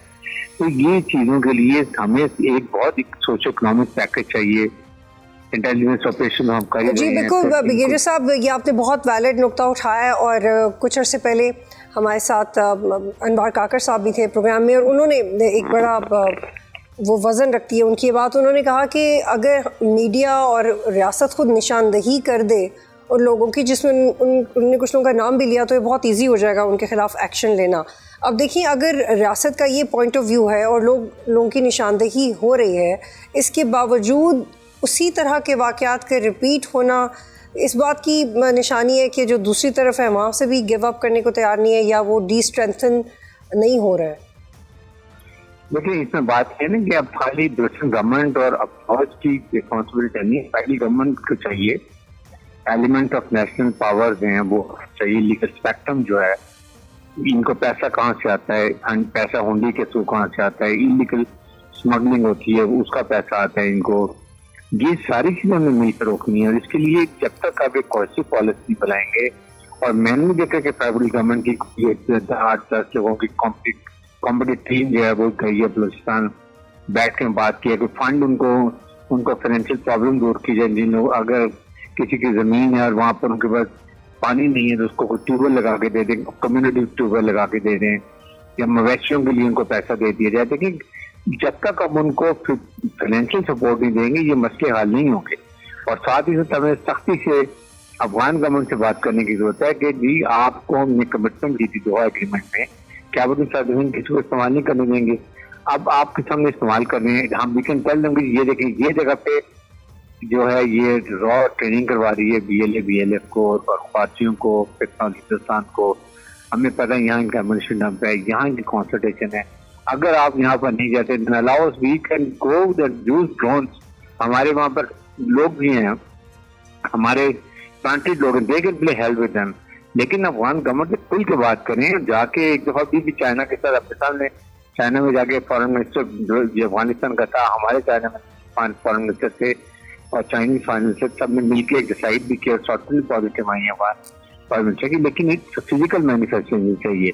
तो ये चीज़ों के लिए हमें एक बहुत सोशो इकोनॉमिक पैकेज चाहिए। इंटेलिजेंस ऑपरेशन हम कर जी बिल्कुल ब्रिगेडियर साहब, ये आपने बहुत वैलिड नुक्ता उठाया है। और कुछ अर्से पहले हमारे साथ अनवार काकर साहब भी थे प्रोग्राम में और उन्होंने एक बड़ा वो वज़न रखती है उनकी बात। उन्होंने कहा कि अगर मीडिया और रियासत खुद निशानदही कर दे और लोगों की, जिसमें उन्होंने कुछ लोगों का नाम भी लिया, तो ये बहुत इजी हो जाएगा उनके खिलाफ एक्शन लेना। अब देखिए, अगर रियासत का ये पॉइंट ऑफ व्यू है और लोगों की निशानदही हो रही है, इसके बावजूद उसी तरह के वाक़यात के रिपीट होना इस बात की निशानी है कि जो दूसरी तरफ है वहाँ से भी गिव अप करने को तैयार नहीं है या वो डी स्ट्रेंथन नहीं हो रहा है। देखिए, इसमें बात है ना कि अब खाली ब्रिटिश गवर्नमेंट और फौज की रिस्पॉन्सिबिलिटी नहीं है, पहली गवर्नमेंट को चाहिए एलिमेंट ऑफ नेशनल पावर्स हैं वो चाहिए। लीगल स्पेक्ट्रम जो है, इनको पैसा कहाँ से आता है, पैसा हुंडी के थ्रू कहाँ से आता है, इलीगल स्मगलिंग होती है उसका पैसा आता है इनको, ये सारी चीजें हमें मिलकर रोकनी है। और इसके लिए जब तक आप एक पॉलिसी पॉलिसी बनाएंगे, और मैंने देखा कि फेडरल गवर्नमेंट की 8-10 लोगों की कॉम्पिटिटिव टीम जो है वो गई है बलूचिस्तान, बैठ के बात की है कि फंड उनको फाइनेंशियल प्रॉब्लम दूर की जाए। जिन लोग अगर किसी की जमीन है और वहाँ पर उनके पास पानी नहीं है तो उसको कोई ट्यूबवेल लगा के दे दें, कम्युनिटी ट्यूबवेल लगा के दे दें, या मवेशियों के लिए उनको पैसा दे दिया जाए। लेकिन जब तक अब उनको फाइनेंशियल सपोर्ट नहीं देंगे ये मसले हल नहीं होंगे। और साथ ही साथ हमें सख्ती से अफगान गवर्नमेंट से बात करने की जरूरत है कि जी आपको हमने कमिटमेंट दी थी दोहा एग्रीमेंट में, क्या वो सार्वजनिक किसी को इस्तेमाल नहीं करने देंगे, अब आपके सामने इस्तेमाल कर रहे हैं। हम वीकेंड कल देंगे, ये देखें ये जगह पे जो है ये रॉ ट्रेनिंग करवा रही है BLF को और खातियों को, हिंदुस्तान को। हमें पता है यहाँ इनका एम्यूनिशन डंप है, यहाँ इनकी कॉन्संट्रेशन है। अगर आप यहाँ पर नहीं जाते allow us we can go use drones. हमारे वहाँ पर लोग भी हैं, हमारे प्लांटेड लोग, they can play help with them. लेकिन अफगान गवर्नमेंट से खुल के बात करें, जाके एक दफा भी चाइना के साथ अपने सामने चाइना में जाके फॉरेन मिनिस्टर अफगानिस्तान का था, हमारे चाइना में फॉरेन मिनिस्टर थे और चाइनीज फॉरेन मिनिस्टर, सब ने मिलकर एक डिसाइड भी किया, सॉफ्टवेयर पॉजिटिव आई है फॉरेन मिनिस्टर की। लेकिन एक फिजिकल मैनिफेस्टेशन चाहिए।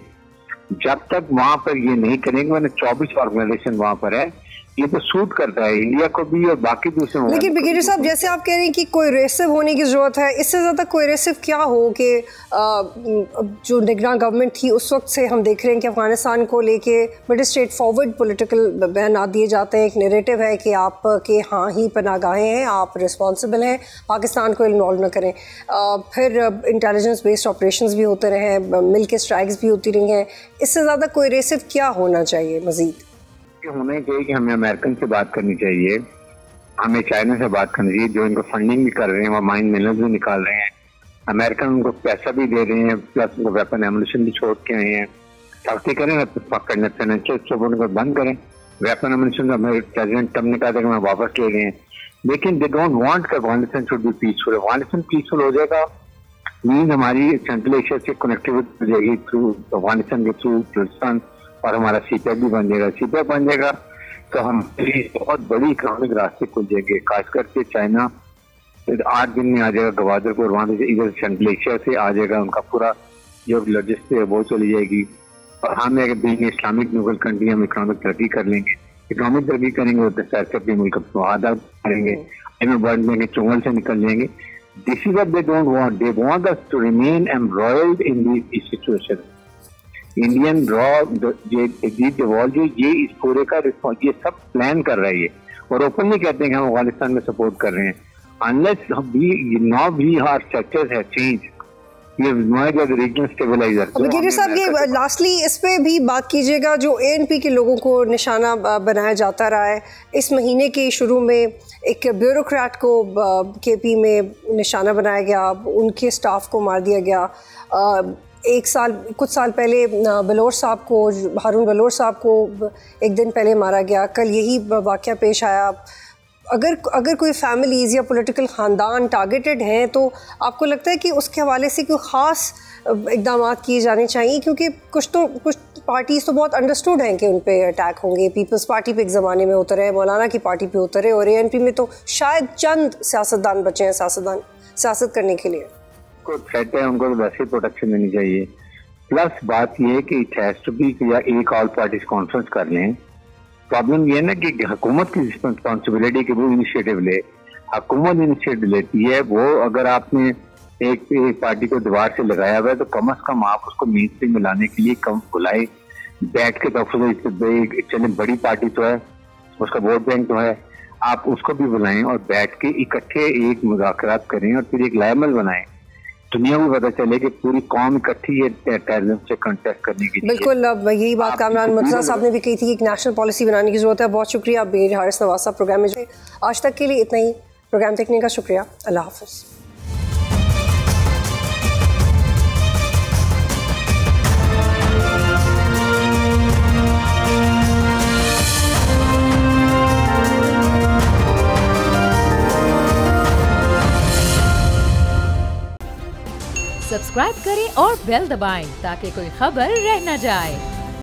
जब तक वहां पर ये नहीं करेंगे, मैंने 24 ऑर्गेनाइजेशन वहां पर है, ये तो सूट करता है इंडिया को भी और बाकी दूसरे। लेकिन ब्रिगेडियर साहब, जैसे आप कह रहे हैं कि कोएरेसिव होने की जरूरत है, इससे ज्यादा कोएरेसिव क्या हो कि जो निगरान गवर्नमेंट थी उस वक्त से हम देख रहे हैं कि अफगानिस्तान को लेके बड़े स्ट्रेट फॉरवर्ड पॉलिटिकल बयान दिए जाते हैं। एक नैरेटिव है कि आप के हाँ ही पनाहगाहें हैं, आप रिस्पॉन्सिबल हैं, पाकिस्तान को इन्वॉल्व न करें। फिर इंटेलिजेंस बेस्ड ऑपरेशंस भी होते रहे हैं, मिल के स्ट्राइक्स भी होती रही हैं। इससे ज़्यादा कोएरेसिव क्या होना चाहिए मज़ीद? होना चाहिए कि हमें अमेरिकन से बात करनी चाहिए, हमें चाइना से बात करनी चाहिए, जो इनको फंडिंग भी कर रहे हैं, वो माइन मिनरल्स भी निकाल रहे हैं। अमेरिकन उनको पैसा भी दे रहे हैं, प्लस उनको वेपन एमुनिशन भी छोड़ के आए हैं। सख्ती करें, फाइनेंशियल सपोर्ट को बंद करें। वेपन एमुनिशन हमें प्रेसिडेंट ट्रम्प ने कहा था कि मैं वापस ले गए हैं, लेकिन दे डोंट वांट कि Afghanistan should be peaceful. Afghanistan peaceful हो जाएगा मीन हमारी सेंट्रल एशिया से कनेक्टिविटी हो जाएगी थ्रू अफगानिस्तान के थ्रू पाकिस्तान, और हमारा सीपेक भी बन जाएगा। सीपेक बन जाएगा तो हम बहुत बड़ी इकोनॉमिक रास्ते खुल जाएंगे, खास करके चाइना 8 दिन में आ जाएगा गवादरपुर, वहाँ से इधर सेंट्रल एशिया से आ जाएगा, उनका पूरा जो लॉजिस्टिक है वो चली जाएगी। और हम अगर बीइंग इस्लामिक न्यूक्लियर कंट्री हम इकोनॉमिक तरक्की कर लेंगे। इकोनॉमिक तरक्की करेंगे तो शायद अपने मुल्क को आधा करेंगे, बढ़ देंगे, चुंगल से निकल जाएंगे। This is what they don't want, they want us to remain embroiled in this situation. Indian रॉ जो ये इस पूरे का रिस्पॉन्स ये सब प्लान कर रहा है ये, और ओपनली कहते हैं कि हम अफगानिस्तान में सपोर्ट कर रहे हैं। Unless now we our structures have changed, we have emerged as regional stabiliser. Brigadier साहब, ये लास्टली इस पे भी बात कीजिएगा, जो ANP के लोगों को निशाना बनाया जाता रहा है। इस महीने के शुरू में एक ब्यूरोक्रेट को KP में निशाना बनाया गया, उनके स्टाफ को मार दिया गया। कुछ साल पहले बलोच साहब को, हारून बलोच साहब को एक दिन पहले मारा गया। कल यही वाक़या पेश आया। अगर कोई फैमिलीज़ या पॉलिटिकल ख़ानदान टारगेटेड हैं तो आपको लगता है कि उसके हवाले से कोई ख़ास इक़दाम किए जाने चाहिए? क्योंकि कुछ पार्टीज़ तो बहुत अंडरस्टूड हैं कि उन पे अटैक होंगे। पीपल्स पार्टी पे एक ज़माने में उतरे, मौलाना की पार्टी पे उतरे, और ANP में तो शायद चंद सियासतदान बचे हैं सियासत करने के लिए। कोई थ्रेट है उनको तो वैसे प्रोटेक्शन देनी चाहिए। प्लस बात ये है कि इट हैज टू बी या एक ऑल पार्टीज कॉन्फ्रेंस कर लें। प्रॉब्लम ये है ना कि हुकूमत की रिस्पॉन्सिबिलिटी कि वो इनिशिएटिव ले। हुकूमत इनिशिएटिव लेती है, वो अगर आपने एक पार्टी को दीवार से लगाया हुआ है तो कम से कम आप उसको मीट पे मिलाने के लिए कम बुलाए, बैठ के तो चले बड़ी पार्टी तो है, उसका वोट बैंक तो है, आप उसको भी बुलाएं और बैठ के इकट्ठे एक मुज़ाकरात करें और फिर एक लायमल बनाएं। दुनिया को पता चले कि पूरी कौम इकट्ठी है टेररिज्म से कंटेस्ट करने की। बिल्कुल, अब यही बात कामरान मुर्तज़ा साहब ने भी कही थी कि एक नेशनल पॉलिसी बनाने की ज़रूरत है। बहुत शुक्रिया आप बीर हारिस नवाज साहब प्रोग्राम में। आज तक के लिए इतना ही। प्रोग्राम देखने का शुक्रिया। अल्लाह हाफ़िज़। सब्सक्राइब करें और बेल दबाएं ताकि कोई खबर रह न जाए।